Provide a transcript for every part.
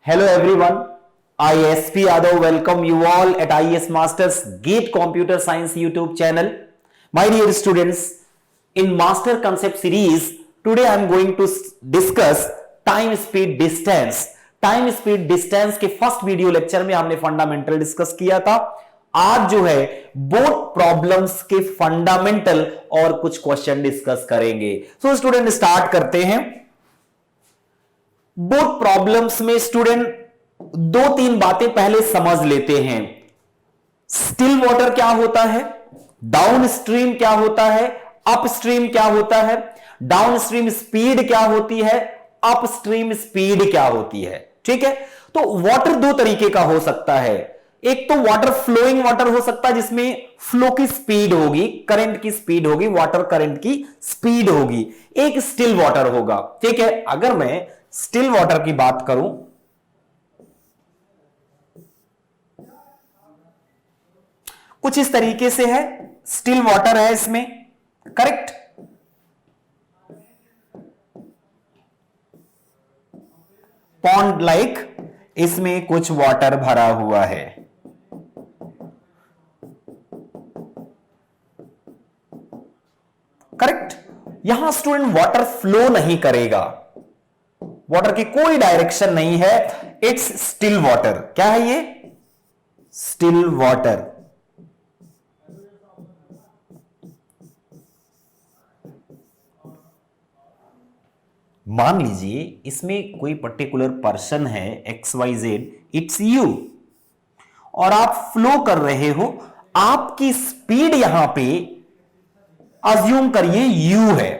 Hello everyone, I SP Yadav welcome you all at IES Masters GATE Computer Science YouTube channel. My dear students, in Master Concept series, today I am going to discuss time speed distance. Time speed distance के first video lecture में हमने fundamental discuss किया था. आज जो है both problems के fundamental और कुछ क्वेश्चन डिस्कस करेंगे. सो स्टूडेंट स्टार्ट करते हैं. बोथ प्रॉब्लम्स में स्टूडेंट दो तीन बातें पहले समझ लेते हैं. स्टिल वाटर क्या होता है, डाउन स्ट्रीम क्या होता है, अपस्ट्रीम क्या होता है, डाउन स्ट्रीम स्पीड क्या होती है, अपस्ट्रीम स्पीड क्या होती है. ठीक है, तो वाटर दो तरीके का हो सकता है. एक तो वाटर फ्लोइंग वाटर हो सकता है जिसमें फ्लो की स्पीड होगी, करंट की स्पीड होगी, वाटर करंट की स्पीड होगी. एक स्टिल वाटर होगा. ठीक है, अगर मैं स्टिल वाटर की बात करूं, कुछ इस तरीके से है. स्टिल वाटर है इसमें, करेक्ट. पॉन्ड लाइक इसमें कुछ वाटर भरा हुआ है. करेक्ट. यहां स्टूडेंट वाटर फ्लो नहीं करेगा, वाटर की कोई डायरेक्शन नहीं है. It's still water. क्या है ये? Still water. मान लीजिए इसमें कोई पर्टिकुलर पर्सन है XYZ, इट्स यू, और आप फ्लो कर रहे हो. आपकी स्पीड यहां पे अज्यूम करिए U है.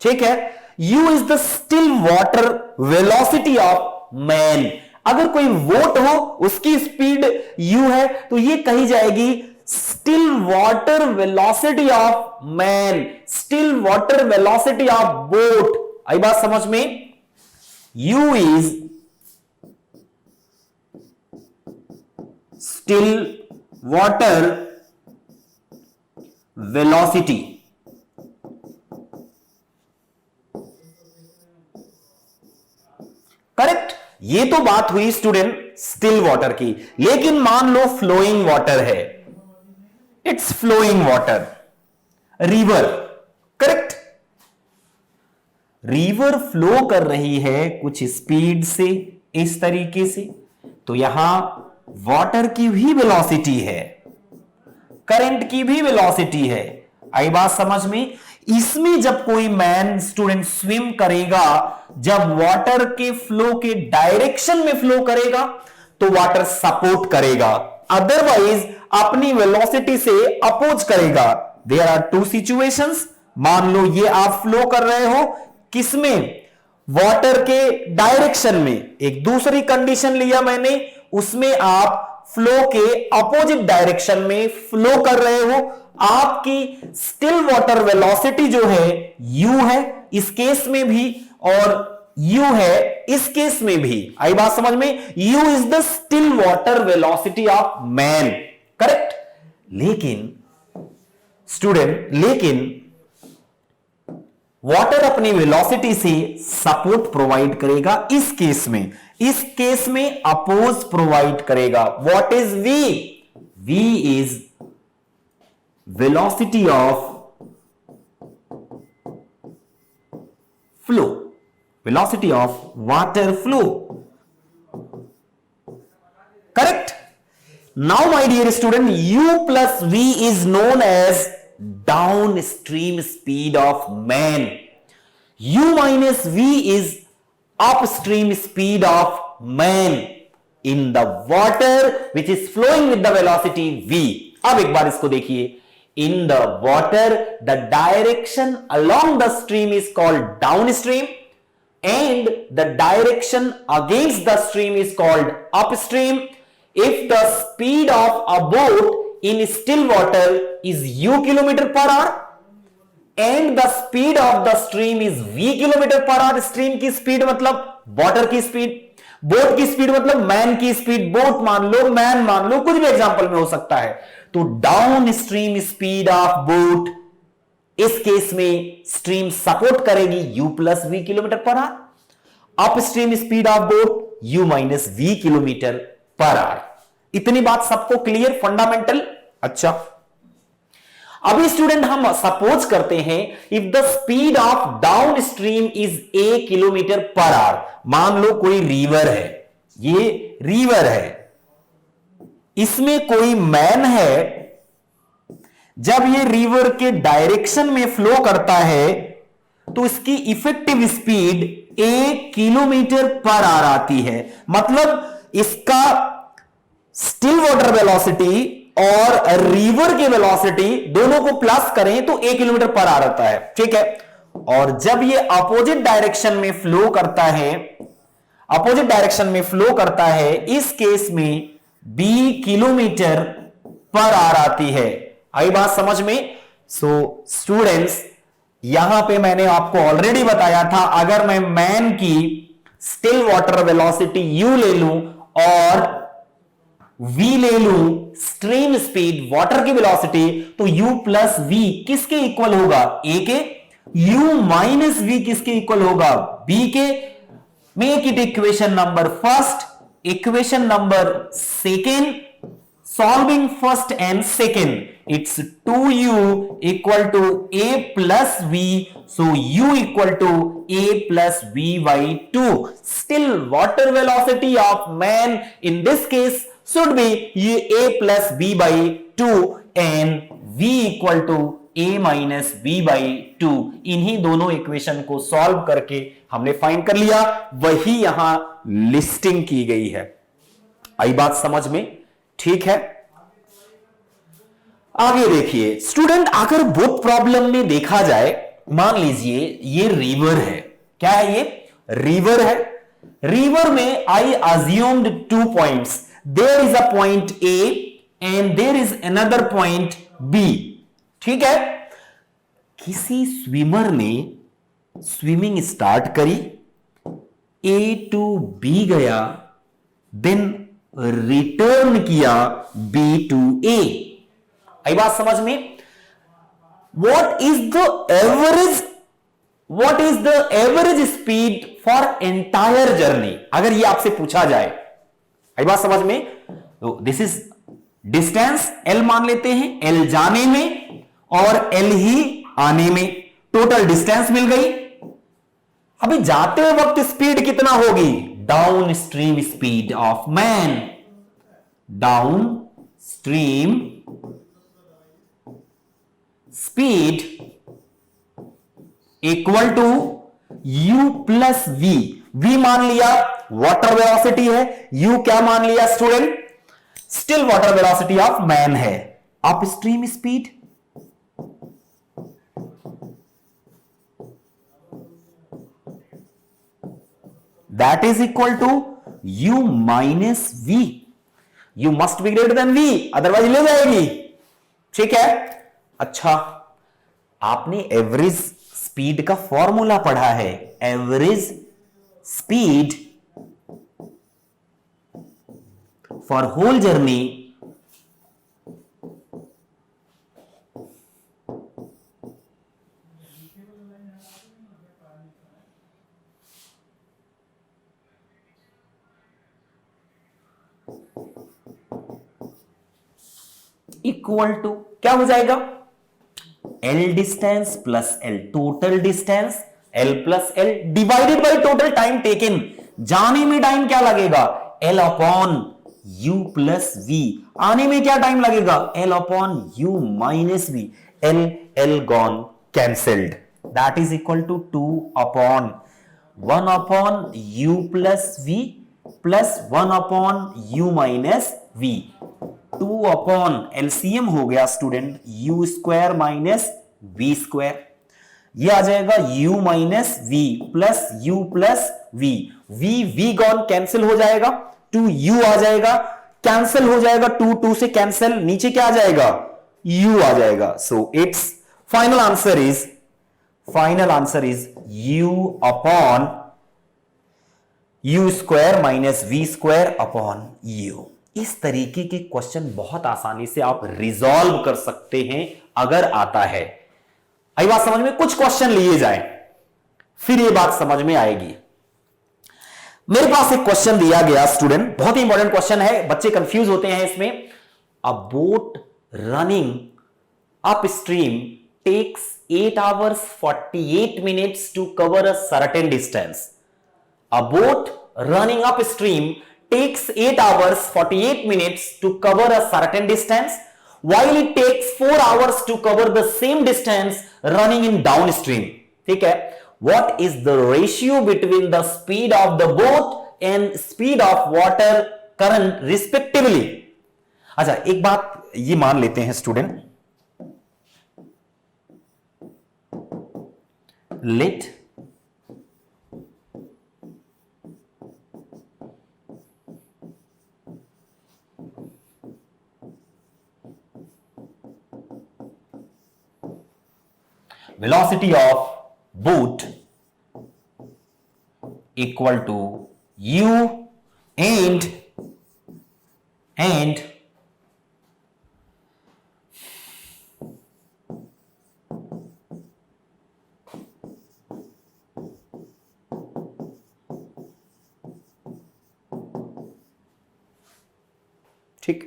ठीक है, U is the still water velocity of man. अगर कोई वोट हो उसकी स्पीड U है तो ये कही जाएगी still water velocity of man, still water velocity of boat. आई बात समझ में? U is still water velocity. Correct. ये तो बात हुई स्टूडेंट स्टिल वाटर की. लेकिन मान लो फ्लोइंग वाटर है, it's flowing water, river. Correct. River flow कर रही है कुछ स्पीड से, इस तरीके से. तो यहां वाटर की भी वेलोसिटी है, करंट की भी वेलोसिटी है. आई बात समझ में? इसमें जब कोई मैन स्टूडेंट स्विम करेगा, जब वाटर के फ्लो के डायरेक्शन में फ्लो करेगा तो वाटर सपोर्ट करेगा, अदरवाइज अपनी वेलोसिटी से अपोज करेगा. There are two situations. मान लो ये आप फ्लो कर रहे हो, किसमें? वाटर के डायरेक्शन में. एक दूसरी कंडीशन लिया मैंने, उसमें आप फ्लो के अपोजिट डायरेक्शन में फ्लो कर रहे हो. आपकी स्टिल वाटर वेलोसिटी जो है U है इस केस में भी, और U है इस केस में भी. आई बात समझ में? U is the still water velocity of man. Correct. लेकिन स्टूडेंट वाटर अपनी वेलोसिटी से सपोर्ट प्रोवाइड करेगा. इस केस में अपोज प्रोवाइड करेगा. What is V? V is velocity of flow, velocity of water flow. Correct. Now my dear student, U plus V is known as downstream speed of man. U minus V is upstream speed of man in the water which is flowing with the velocity V. अब एक बार इसको देखिए. In the water the direction along the stream is called downstream and the direction against the stream is called upstream. If the speed of a boat in still water is U kilometer per hour and the speed of the stream is V kilometer per hour. Stream की speed मतलब water की speed, boat की speed मतलब man की speed. Boat मान लो, man मान लो, कुछ भी एग्जांपल में हो सकता है. तो downstream speed of boat, इस केस में स्ट्रीम सपोर्ट करेगी U plus V kilometre per hour. Up stream speed of boat u minus V kilometre per hour. इतनी बात सबको क्लियर, फंडामेंटल। अच्छा, अभी स्टूडेंट हम सपोज करते हैं if the speed of down stream is a kilometre per our. मान लो कोई रिवर है, ये रिवर है, इसमें कोई मैन है, जब ये रिवर के डायरेक्शन में फ्लो करता है तो इसकी effective speed 1 kilometre per our आती है। मतलब इसका स्टिल वाटर वेलोसिटी और रिवर की वेलोसिटी दोनों को प्लस करें तो 1 किलोमीटर पर आवर आता है, ठीक है। और जब ये अपोजिट डायरेक्शन में फ्लो करता है, अपोजिट डायरेक्शन में फ्लो करता है, इस केस में b किलोमीटर पर आवर आती है। आई बात समझ में? सो स्टूडेंट्स, यहां पे मैंने आपको ऑलरेडी बताया था, अगर मैं मैन की स्टिल वाटर वेलोसिटी u ले लूं और v ले लूं स्ट्रीम स्पीड वाटर की वेलोसिटी, तो u प्लस v किसके इक्वल होगा? a के। u माइनस v किसके इक्वल होगा? b के। Make it equation number first, equation number second, solving first and second, it's 2u equal to a plus v, so u equal to a plus v by 2. Still water velocity of man in this case should be a plus v by 2 and v equal to a minus v by 2. इन्हीं दोनों equation को solve करके हमने find कर लिया, वही यहां listing की गई है। आई बात समझ में? ठीक है, आगे देखिए स्टूडेंट, अगर बुक प्रॉब्लम में देखा जाए, मान लीजिए ये रिवर है। क्या है ये? रिवर है। रिवर में I assumed 2 points, there is a point A and there is another point B, ठीक है। किसी स्विमर ने स्विमिंग स्टार्ट करी, ए टू बी गया, देन रिटर्न किया बी टू ए। आई बात समझ में? what is the average speed for entire journey? अगर ये आपसे पूछा जाए, आई बात समझ में? तो दिस इज डिस्टेंस, L मान लेते हैं, L जाने में और L ही आने में, टोटल डिस्टेंस मिल गई। अभी जाते वक्त स्पीड कितना होगी? Downstream speed of man, downstream speed equal to u plus v। v मान लिया वाटर वेलोसिटी है, u क्या मान लिया student? Still water velocity of man है। Up stream speed that is equal to u minus v। u must be greater than v, otherwise ले जाएगी, ठीक है। अच्छा, आपने एवरेज स्पीड का फॉर्मूला पढ़ा है, average speed for whole journey equal to क्या हो जाएगा? L distance plus L total distance, L plus L divided by total time taken. जाने में टाइम क्या लगेगा? L upon U plus V। आने में क्या टाइम लगेगा? L upon U minus V। L gone cancelled, that is equal to 2 upon 1 upon U plus V plus 1 upon U minus V। 2 upon LCM हो गया student u square minus v square, ये आ जाएगा u minus v plus u plus v। v gone cancel हो जाएगा, 2u आ जाएगा, cancel हो जाएगा, 2 से कैंसिल, नीचे क्या आ जाएगा? u आ जाएगा। So it's final answer is u upon u square minus v square upon u। इस तरीके के क्वेश्चन बहुत आसानी से आप रिजॉल्व कर सकते हैं अगर आता है। आई बात समझ में? कुछ क्वेश्चन लिए जाए फिर ये बात समझ में आएगी। मेरे पास एक क्वेश्चन दिया गया स्टूडेंट, बहुत ही इंपॉर्टेंट क्वेश्चन है, बच्चे कंफ्यूज होते हैं इसमें। A boat running upstream takes 8 hours 48 minutes to cover a certain distance. A boat running upstream takes 8 hours 48 minutes to cover a certain distance, while it takes 4 hours to cover the same distance running in downstream. ठीक है? What is the ratio between the speed of the boat and speed of water current respectively? अच्छा, एक बात ये मान लेते हैं student, let velocity of boat equal to u and ठीक।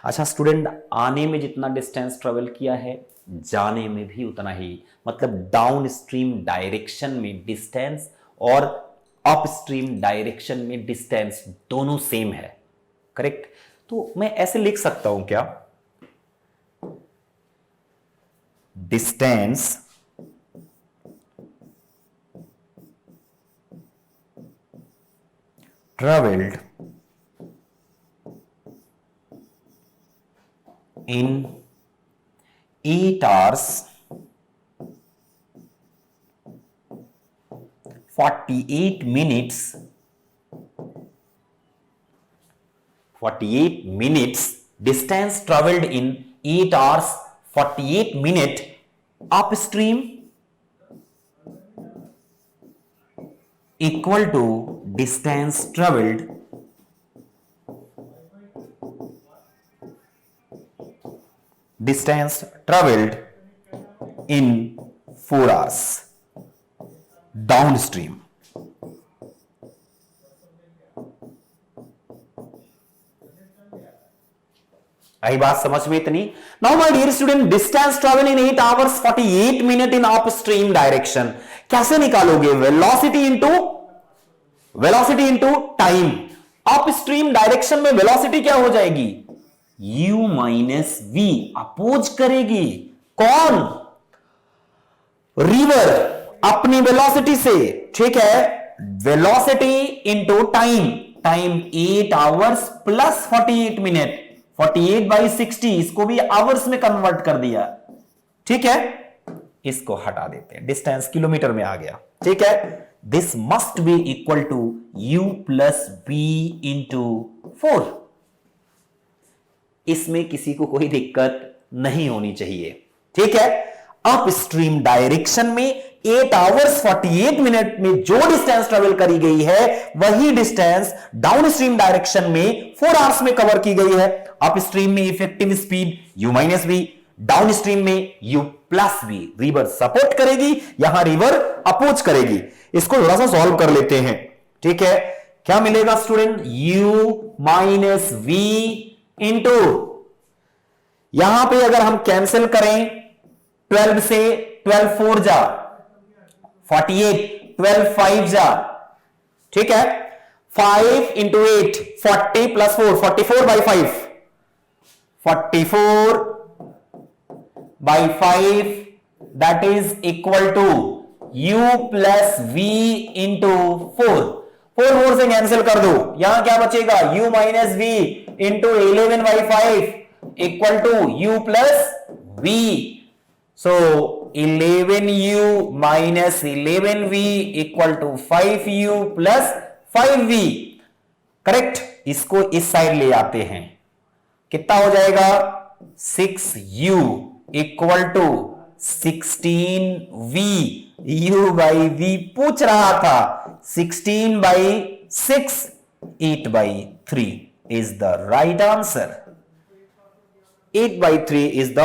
अच्छा स्टूडेंट, आने में जितना डिस्टेंस ट्रेवल किया है जाने में भी उतना ही, मतलब डाउन स्ट्रीम डायरेक्शन में डिस्टेंस और अप स्ट्रीम डायरेक्शन में डिस्टेंस दोनों सेम है, करेक्ट। तो मैं ऐसे लिख सकता हूं क्या, distance travelled in 8 hours 48 minutes distance traveled in 8 hours 48 minutes upstream equal to distance traveled in 4 hours downstream। आई बात समझ में इतनी। Now my dear student, distance travel in 8 hours 48 minutes in upstream direction कैसे निकालोगे? Velocity into time. Upstream direction में velocity क्या हो जाएगी? u माइनस वी, अपोज करेगी कौन? रिवर अपनी वेलोसिटी से, ठीक है। Velocity into time, time 8 hours plus 48 minute, 48/60, इसको भी आवर्स में कन्वर्ट कर दिया, ठीक है। इसको हटा देते हैं, डिस्टेंस किलोमीटर में आ गया, ठीक है। This must be equal to u plus B into 4। इसमें किसी को कोई दिक्कत नहीं होनी चाहिए, ठीक है। अप स्ट्रीम डायरेक्शन में 8 hours 48 मिनट में जो डिस्टेंस ट्रेवल करी गई है वही डिस्टेंस डाउन स्ट्रीम डायरेक्शन में 4 hours में कवर की गई है। अप स्ट्रीम में effective speed u minus V, downstream में u plus V. River support करेगी, यहां रिवर अपोज करेगी। इसको थोड़ा सा सॉल्व कर लेते हैं, ठीक है। क्या मिलेगा student? u minus V into, यहां पे अगर हम कैंसिल करें 12 से 12 4 जा 48, 12 5 जा, ठीक है। 5 into 8 40 plus 4 44/5, 44/5 that is equal to u plus v into 4। 4 से कैंसिल कर दो, यहां क्या बचेगा? u minus V into 11/5 equal to u plus v। So 11u minus 11v equal to 5u plus 5v, correct. इसको इस साइड ले आते हैं, कितना हो जाएगा? 6u equal to 16v। u by v पूछ रहा था, 16/6 8/3 is the right answer. 8/3 is the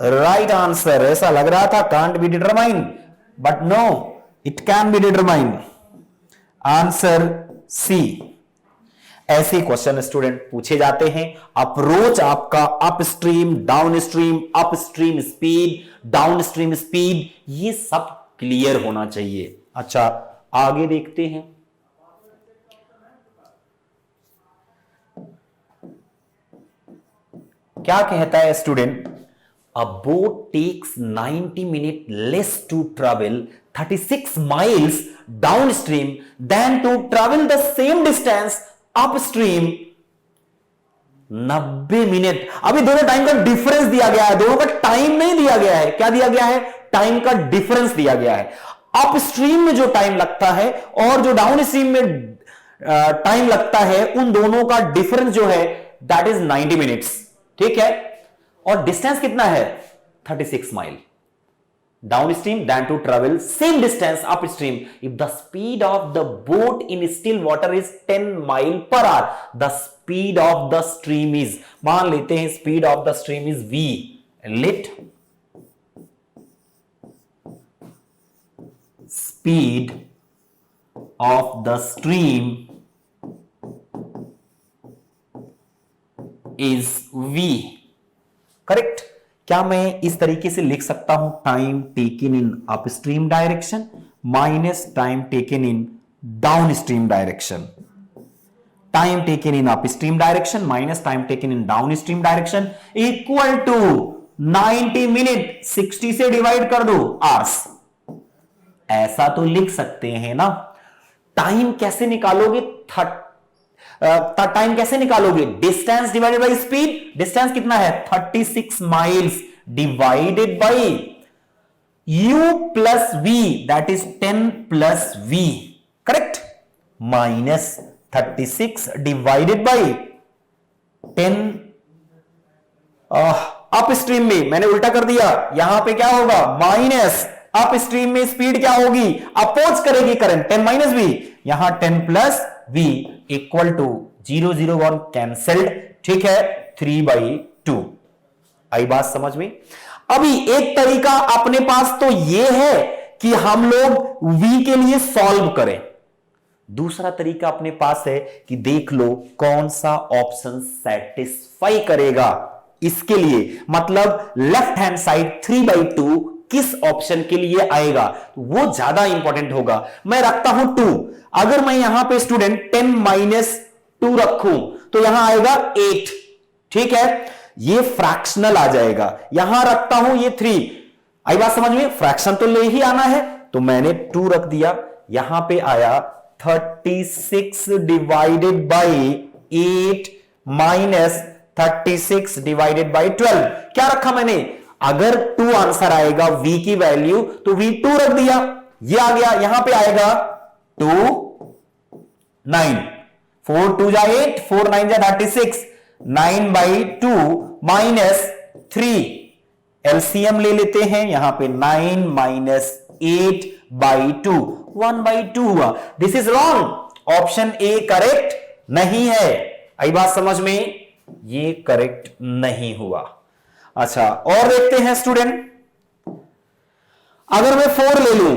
right answer. ऐसा लग रहा था can't be determine, but no, it can be determine. Answer C. ऐसे क्वेश्चन स्टूडेंट पूछे जाते हैं। अप्रोच आपका upstream, downstream, upstream speed, downstream speed, ये सब क्लियर होना चाहिए। अच्छा, आगे देखते हैं। क्या कहता है student? A boat takes 90 minute less to travel 36 miles downstream than to travel the same distance upstream 90 minute. अभी दोनों टाइम का डिफरेंस दिया गया है, दोनों का टाइम नहीं दिया गया है। क्या दिया गया है? टाइम का डिफरेंस दिया गया है। अपस्ट्रीम में जो टाइम लगता है और जो डाउनस्ट्रीम में टाइम लगता है, उन दोनों का डिफरेंस जो है दैट इज 90 मिनट्स। ठीक है, और डिस्टेंस कितना है? 36 mile downstream than to travel same distance upstream if the speed of the boat in still water is 10 mile per hour, the speed of the stream is, मान लेते हैं speed of the stream is v, let speed of the stream is v, correct. क्या मैं इस तरीके से लिख सकता हूं? Time taken in upstream direction minus time taken in downstream direction. Time taken in upstream direction minus time taken in downstream direction equal to 90 minute 60 से divide कर दो आवर्स। ऐसा तो लिख सकते हैं ना। टाइम कैसे निकालोगे? टाइम कैसे निकालोगे? Distance divided by speed. Distance कितना है? 36 miles divided by u plus v, that is 10 plus v, correct, minus 36 divided bye 10। Up stream में मैंने उल्टा कर दिया, यहां पे क्या होगा? माइनस। अप स्ट्रीम में स्पीड क्या होगी? अपोज करेगी करंट, 10 माइनस v, यहां 10 plus v equal to 0 0 1 cancelled. ठीक है, 3/2। आई बात समझ में? अभी एक तरीका अपने पास तो यह है कि हम लोग v के लिए सॉल्व करें। दूसरा तरीका अपने पास है कि देख लो कौन सा ऑप्शन सेटिस्फाई करेगा इसके लिए, मतलब लेफ्ट हैंड साइड 3/2 किस ऑप्शन के लिए आएगा, वो ज्यादा इंपॉर्टेंट होगा। मैं रखता हूं 2। अगर मैं यहां पे स्टूडेंट 10 माइनस 2 रखूं तो यहां आएगा 8। ठीक है, ये फ्रैक्शनल आ जाएगा। यहां रखता हूं ये 3। आई बात समझ में? फ्रैक्शन तो ले ही आना है, तो मैंने 2 रख दिया। यहां पे आया 36 divided by 8 minus 36 divided by 12। क्या रखा मैंने? अगर 2 आंसर आएगा v की वैल्यू तो v 2 रख दिया, ये आ गया। यहां पे आएगा 2 9, 4 2 जा 8, 4 9 जा 36, 9/2 माइनस 3। एलसीएम ले लेते हैं, यहां पे 9 माइनस 8/2, 1/2 हुआ। This is wrong. Option A correct नहीं है। आई बात समझ में? ये करेक्ट नहीं हुआ। अच्छा, और देखते हैं स्टूडेंट। अगर मैं 4 ले लूं,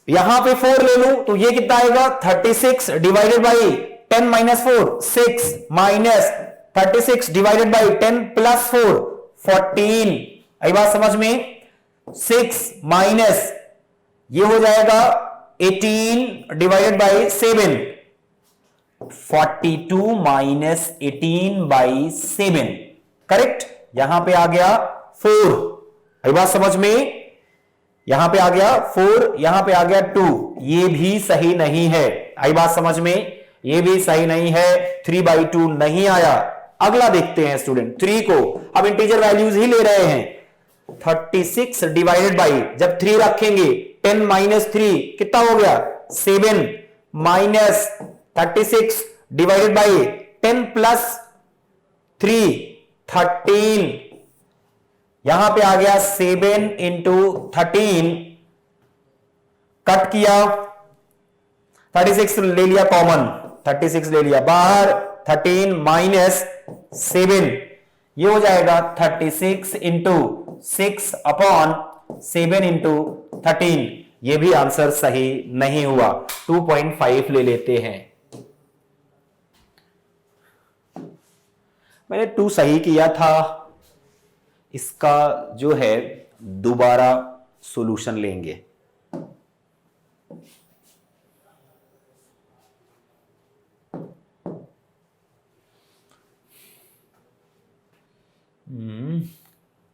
यहां पे 4 ले लूं तो ये कितना आएगा? 36 divided by 10 minus 4, 6 minus 36 divided by 10 plus 4, 14। आई बात समझ में? 6 माइनस ये हो जाएगा 18 डिवाइडेड बाई 7, 42 माइनस 18/7, करेक्ट। यहां पे आ गया 4। आई बात समझ में? यहां पे आ गया 4, यहां पे आ गया 2, ये भी सही नहीं है। आई बात समझ में? ये भी सही नहीं है, 3/2 नहीं आया। अगला देखते हैं स्टूडेंट 3 को। अब इंटीजर वैल्यूज ही ले रहे हैं। 36 डिवाइडेड बाई, जब 3 रखेंगे 10 माइनस 3 कितना हो गया? 7 माइनस 36 डिवाइडेड बाई 10 प्लस 3, 13। यहां पे आ गया 7 इंटू 13, कट किया, 36 ले लिया कॉमन, 36 ले लिया बाहर, 13 माइनस 7, ये हो जाएगा 36 इंटू 6 अपॉन 7 इंटू 13। ये भी आंसर सही नहीं हुआ। 2.5 ले लेते हैं। मैंने 2 सही किया था। इसका जो है दोबारा सॉल्यूशन लेंगे।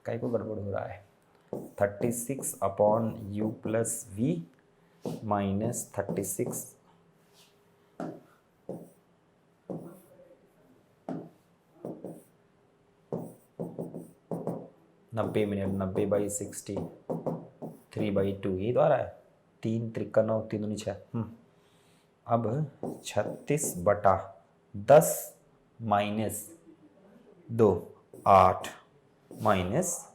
कहीं को गड़बड़ हो रहा है। 36 upon u plus V minus 36 90 minute 90/60 3/2 ये तो आ रहा है। 3 त्रिका 9 3 दूनी 6। अब 36/10 माइनस 2 8 माइनस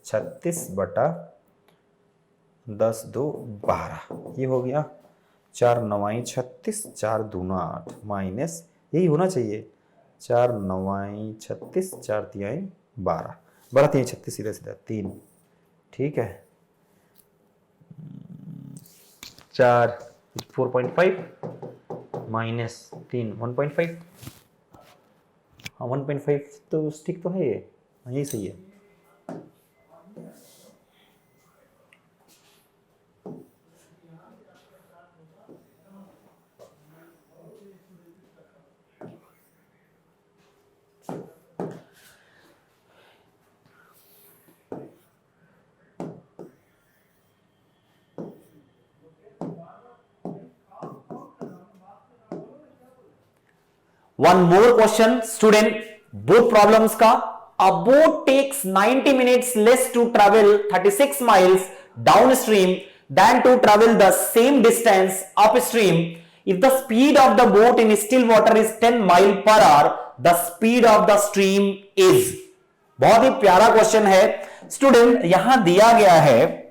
36/10 2 12 ये हो गया। 4 9 36 4 दूना 8 माइनस यही होना चाहिए 4 9 36 4 3 12 12 3 36 सीधा सीधा 3 ठीक है। 4 4.5 माइनस 3 1.5 हाँ 1.5 तो ठीक तो है ये यही सही है। One more question, student. Both problems का. A boat takes 90 minutes less to travel 36 miles downstream than to travel the same distance upstream. If the speed of the boat in still water is 10 mile per hour, the speed of the stream is. बहुत ही प्यारा question है student. यहां दिया गया है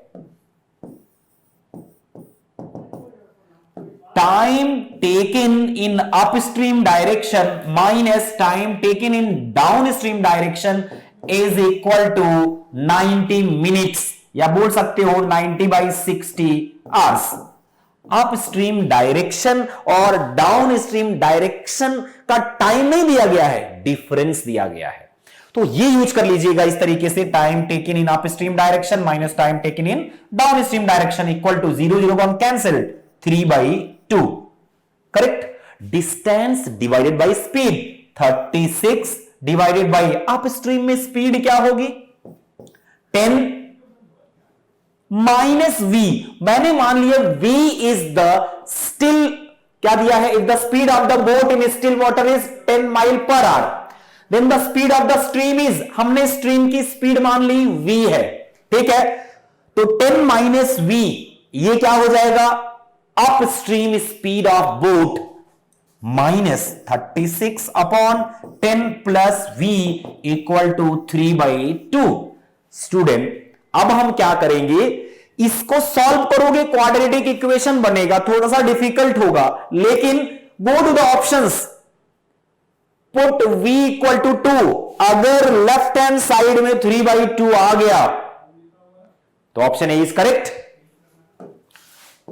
time taken in upstream direction minus time taken in downstream direction is equal to 90 minutes या बोल सकते हो 90/60 hours। अपस्ट्रीम डायरेक्शन और डाउनस्ट्रीम डायरेक्शन का टाइम नहीं दिया गया है, डिफरेंस दिया गया है। तो ये यूज कर लीजिएगा इस तरीके से, time taken in upstream direction minus time taken in downstream direction equal to 0 0 one cancelled 3/2 correct. Distance divided by speed 36 divided by upstream में स्पीड क्या होगी 10 माइनस वी। मैंने मान लिया v इज द स्टिल क्या दिया है, if the speed of the boat in still water is 10 mile per hour then the speed of the stream is, हमने स्ट्रीम की स्पीड मान ली v है ठीक है। तो 10 माइनस v ये क्या हो जाएगा upstream speed of boat minus 36 upon 10 plus v equal to 3/2। Student अब हम क्या करेंगे, इसको सॉल्व करोगे क्वाड्रेटिक इक्वेशन बनेगा, थोड़ा सा डिफिकल्ट होगा लेकिन go to the options, put v equal to 2। अगर लेफ्ट हैंड साइड में 3/2 आ गया तो option A is correct.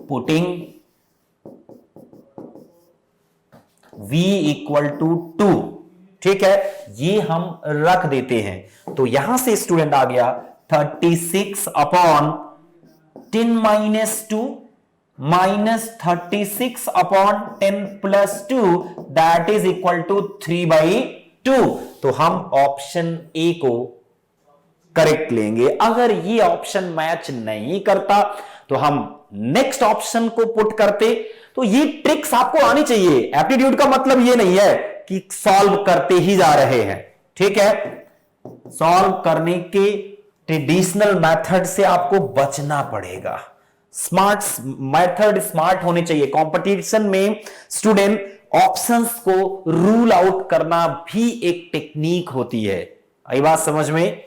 Putting v equal to 2 ठीक है, ये हम रख देते हैं। तो यहां से स्टूडेंट आ गया 36 upon 10 minus 2 minus 36 upon 10 plus 2 that is equal to 3/2। तो हम ऑप्शन ए को करेक्ट लेंगे। अगर ये ऑप्शन मैच नहीं करता तो हम नेक्स्ट ऑप्शन को पुट करते। तो ये ट्रिक्स आपको आनी चाहिए। एप्टीट्यूड का मतलब ये नहीं है कि सॉल्व करते ही जा रहे हैं ठीक है, सॉल्व करने के ट्रेडिशनल मेथड से आपको बचना पड़ेगा। स्मार्ट मेथड स्मार्ट होने चाहिए। कंपटीशन में स्टूडेंट ऑप्शंस को रूल आउट करना भी एक टेक्निक होती है। आई बात समझ में।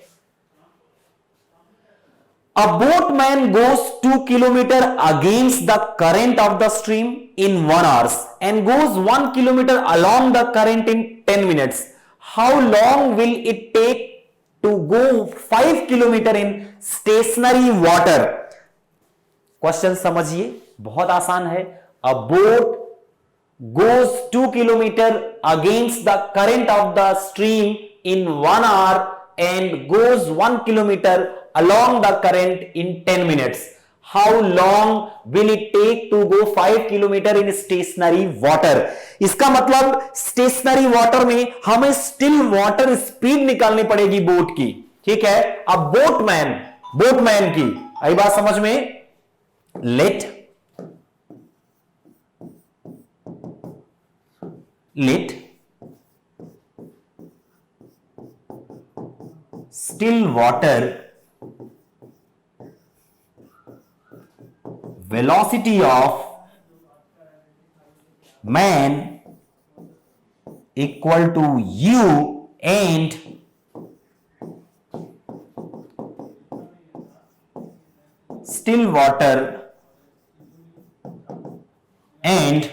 A boatman goes 2 kilometer against the current of the stream in 1 hour and goes 1 kilometer along the current in 10 minutes. How long will it take to go 5 kilometer in stationary water? Question समझिए, बहुत आसान है। A boat goes 2 kilometer against the current of the stream in 1 hour and goes 1 kilometer along the current in 10 minutes. How long will it take to go 5 kilometer in stationary water? इसका मतलब stationery water में हमें still water speed निकालनी पड़ेगी boat की, ठीक है। अब बोटमैन की आई बात समझ में। Let still water velocity of man equal to u and still water and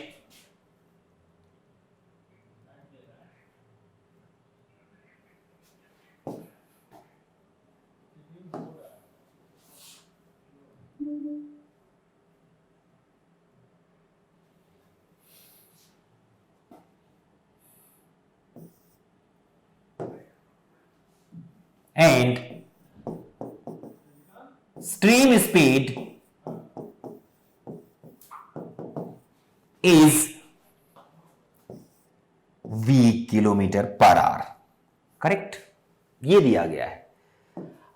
stream speed is v kilometre per hour. Correct, ये दिया गया है।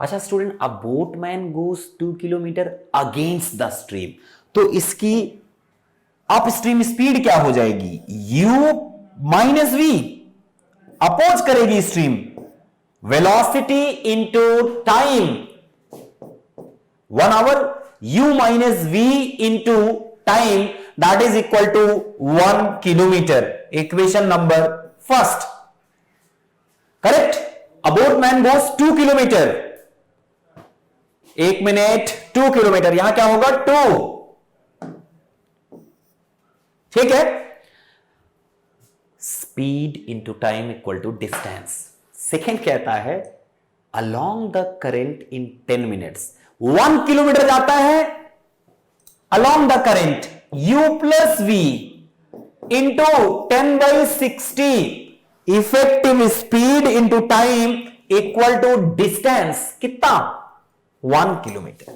अच्छा student, a boatman goes 2 kilometre against the stream, तो इसकी अप स्ट्रीम स्पीड क्या हो जाएगी? u माइनस वी, अपोज करेगी stream. Velocity into time 1 hour, u minus v into time that is equal to 1 kilometre. Equation number first correct. A boatman goes 2 kilometre, 1 minute 2 kilometre, यहां क्या होगा 2, ठीक है। Speed into time equal to distance. Second कहता है along the current in 10 minutes, 1 kilometre जाता है along the current, u plus v into 10/60 effective speed into time equal to distance, कितना? 1 किलोमीटर,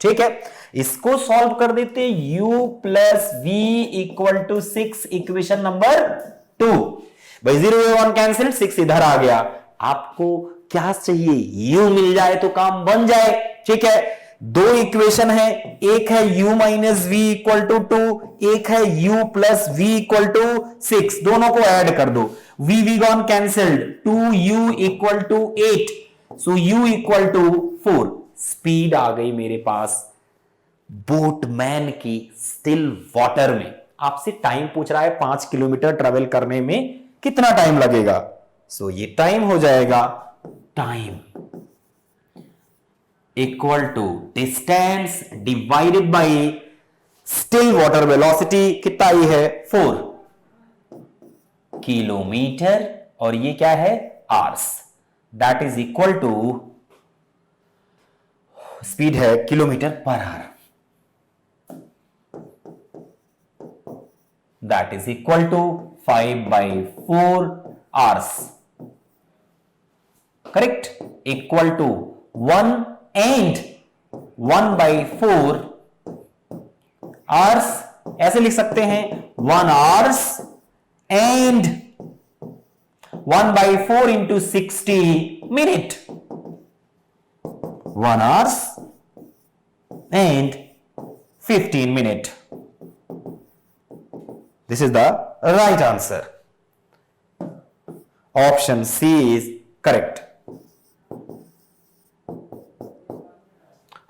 ठीक है। इसको सॉल्व कर देते, u plus v equal to 6, equation number 2। भाई 0 1 कैंसिल, 6 इधर आ गया। आपको क्या चाहिए? u मिल जाए तो काम बन जाए, ठीक है। दो इक्वेशन है, एक है u minus V equal to 2, एक है u plus V equal to 6, दोनों को ऐड कर दो। v gone cancelled, 2u equal to 8, so u equal to 4। Speed आ गई मेरे पास बोटमैन की स्टिल वाटर में। आपसे टाइम पूछ रहा है 5 किलोमीटर ट्रेवल करने में कितना टाइम लगेगा, सो ये टाइम हो जाएगा, time equal to distance divided by still water velocity, कितना आई है 4 किलोमीटर, और ये क्या है hours, that is equal to speed है kilometre per hour, that is equal to 5/4 hours, correct, equal to 1 and 1/4 hours. ऐसे लिख सकते हैं 1 hours and 1/4 into 60 minute, 1 hours and 15 minute. This is the right answer, option C is correct.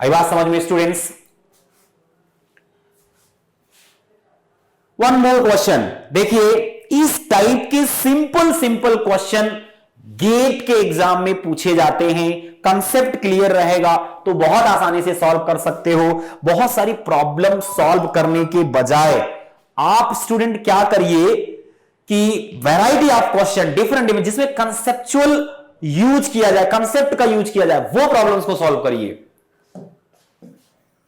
आई बात समझ में students? One more question देखिए, इस type के सिंपल क्वेश्चन गेट के एग्जाम में पूछे जाते हैं। कंसेप्ट क्लियर रहेगा तो बहुत आसानी से सॉल्व कर सकते हो। बहुत सारी प्रॉब्लम सॉल्व करने के बजाय आप स्टूडेंट क्या करिए कि वैरायटी ऑफ क्वेश्चन डिफरेंट जिसमें कंसेप्चुअल यूज किया जाए, कंसेप्ट का यूज किया जाए, वो प्रॉब्लम्स को सॉल्व करिए।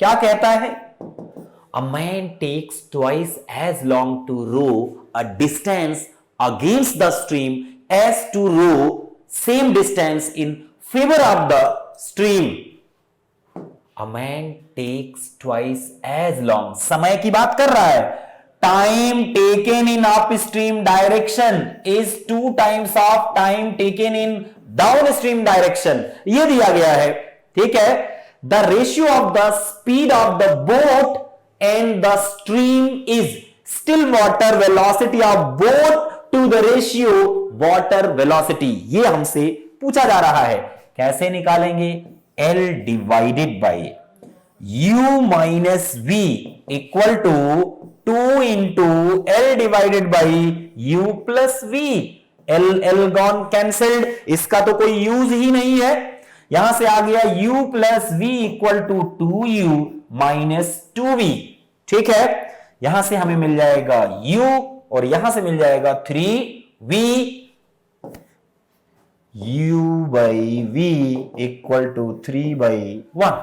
क्या कहता है? A man takes twice as long to row a distance against the stream as to row same distance in favor of the stream. A man takes twice as long. समय की बात कर रहा है. Time taken in upstream direction is 2 times of time taken in downstream direction. ये दिया गया है. ठीक है. The ratio of the speed of the boat and the stream is still water velocity of boat to the ratio water velocity. ये हमसे पूछा जा रहा है. कैसे निकालेंगे? L divided by U minus V equal to 2 into L divided by U plus V. L gone cancelled. इसका तो कोई यूज ही नहीं है. यहां से आ गया U plus V equal to 2U minus 2V. ठीक है. यहां से हमें मिल जाएगा U और यहां से मिल जाएगा 3V. U by V equal to 3/1.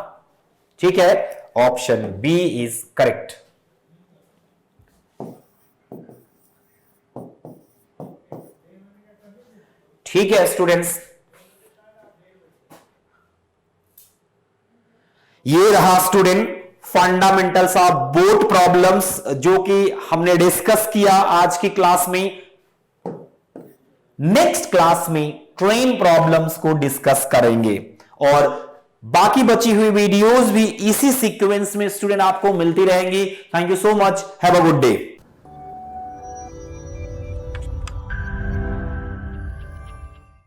ठीक है. Option B is correct. ठीक है स्टूडेंट्स, ये रहा student fundamentals of boat problems जो कि हमने डिस्कस किया आज की क्लास में. नेक्स्ट क्लास में ट्रेन प्रॉब्लम्स को डिस्कस करेंगे और बाकी बची हुई वीडियोस भी इसी सीक्वेंस में स्टूडेंट आपको मिलती रहेंगी. Thank you so much. Have a good day.